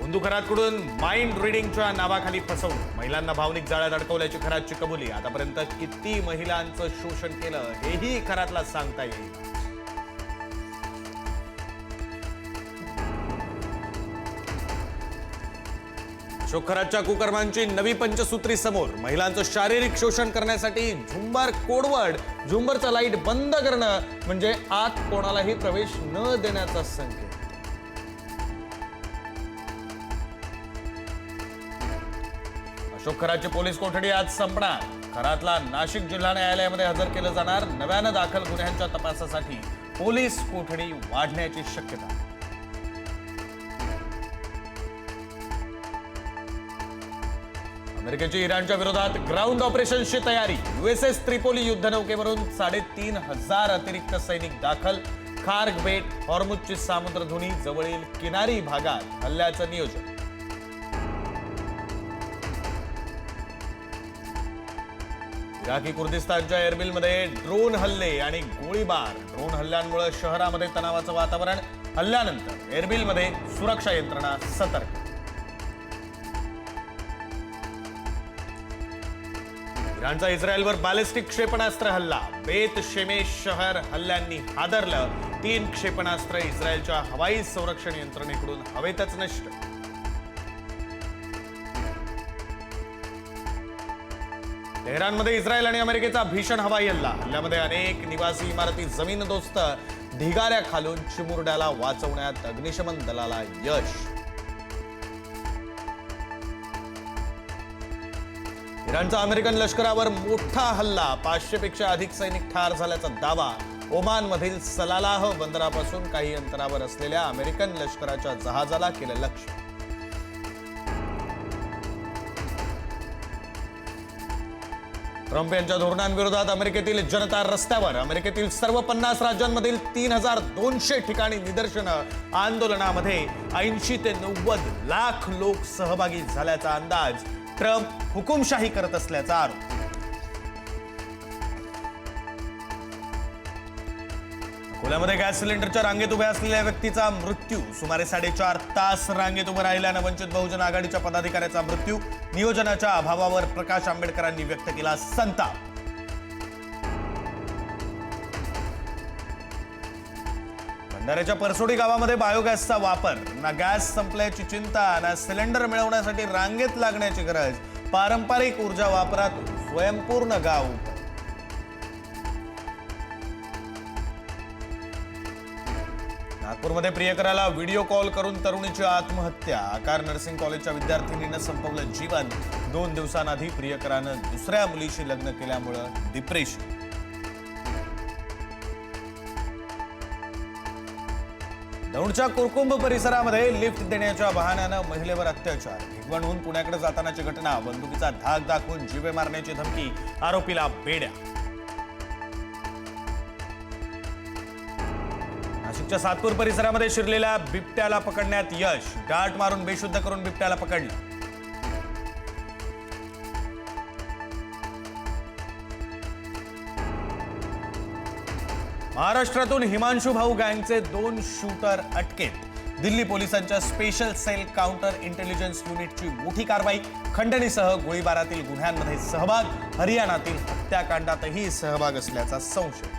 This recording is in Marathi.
बंधू खरातकडून माइंड रिडिंगच्या नावाखाली फसवणूक, महिलांना भावनिक जाळ्यात अडकवल्याची खरातची कबुली। आतापर्यंत किती महिलांचं शोषण केलं हेही खरातला सांगता येईल। अशोक खरातच्या कुकर्मांची नवी पंचसूत्री समोर। महिलांचं शारीरिक शोषण करण्यासाठी झुंबर कोडवर्ड, झुंबरचा लाईट बंद करणं म्हणजे आत कोणालाही प्रवेश न देण्याचा संकेत। अशोक खरातची पोलीस कोठडी आज संपणार। खरातला नाशिक जिल्हा न्यायालयामध्ये हजर केलं जाणार। नव्यानं दाखल गुन्ह्यांच्या तपासासाठी पोलीस कोठडी वाढण्याची शक्यता। अमेरिकेची इराणच्या विरोधात ग्राउंड ऑपरेशनची तयारी। यूएसएस त्रिपोली युद्धनौकेवरून 3,500 अतिरिक्त सैनिक दाखल। खार्ग बेट, हॉर्मुझची सामुद्रधुनी जवळील किनारी भागात हल्ल्याचं नियोजन। इराकी कुर्दिस्तानच्या एरबिलमध्ये ड्रोन हल्ले आणि गोळीबार। ड्रोन हल्ल्यांमुळे शहरामध्ये तणावाचं वातावरण। हल्ल्यानंतर एरबिलमध्ये सुरक्षा यंत्रणा सतर्क। इराणचा इस्रायलवर बॅलिस्टिक क्षेपणास्त्र हल्ला। बेत शेमेश शहर हल्ल्यांनी हादरलं। 3 क्षेपणास्त्र इस्रायलच्या हवाई संरक्षण यंत्रणेकडून हवेतच नष्ट। तेहरानमध्ये इस्रायल आणि अमेरिकेचा भीषण हवाई हल्ला। हल्ल्यामध्ये अनेक निवासी इमारती जमीनदोस्त। ढिगाऱ्याखालून चिमुरड्याला वाचवण्यात अग्निशमन दलाला यश। इराणचा अमेरिकन लष्करावर मोठा हल्ला। 500 पेक्षा अधिक सैनिक ठार झाल्याचा दावा। ओमानमधील सलालाह बंदरापासून काही अंतरावर असलेल्या अमेरिकन लष्कराच्या जहाजाला केलं लक्ष्य। ट्रम्प यांच्या धोरणांविरोधात अमेरिकेतील जनता रस्त्यावर। अमेरिकेतील सर्व 50 राज्यांमधील 3,200 ठिकाणी निदर्शनं। आंदोलनामध्ये 80 ते 90 लाख लोक सहभागी झाल्याचा अंदाज। ट्रम्प हुकुमशाही करत असल्याचा आरोप। अकोल्यामध्ये गॅस सिलेंडरच्या रांगेत उभ्या असलेल्या व्यक्तीचा मृत्यू। सुमारे 4.5 तास रांगेत उभं राहिल्यानं वंचित बहुजन आघाडीच्या पदाधिकाऱ्याचा मृत्यू। नियोजनाच्या अभावावर प्रकाश आंबेडकरांनी व्यक्त केला संताप। भंडाऱ्याच्या परसोडी गावामध्ये बायोगॅसचा वापर। ना गॅस संपल्याची चिंता, ना सिलेंडर मिळवण्यासाठी रांगेत लागण्याची गरज। पारंपरिक ऊर्जा वापरात स्वयंपूर्ण गाव। नागपूरमध्ये प्रियकराला व्हिडिओ कॉल करून तरुणीची आत्महत्या। आकार नर्सिंग कॉलेजच्या विद्यार्थिनीनं संपवलं जीवन। 2 दिवसांआधी प्रियकरानं दुसऱ्या मुलीशी लग्न केल्यामुळं डिप्रेशन। दौंडच्या कुरकुंभ परिसरामध्ये लिफ्ट देण्याच्या बहाण्यानं महिलेवर अत्याचार। भिगवणहून पुण्याकडे जातानाची घटना। बंदुकीचा धाक दाखवून जीवे मारण्याची धमकी। आरोपीला बेड्या। नाशिकच्या सातपूर परिसरामध्ये शिरलेल्या बिबट्याला पकडण्यात यश। डाट मारून बेशुद्ध करून बिबट्याला पकडलं। महाराष्ट्रातून हिमांशु भाऊ गँगचे 2 शूटर अटकेत। दिल्ली पोलिसांच्या स्पेशल सेल काउंटर इंटेलिजन्स युनिटची मोठी कारवाई। खंडणीसह गोळीबारातील गुन्ह्यांमध्ये सहभाग। हरियाणातील हत्याकांडातही सहभाग असल्याचा संशय।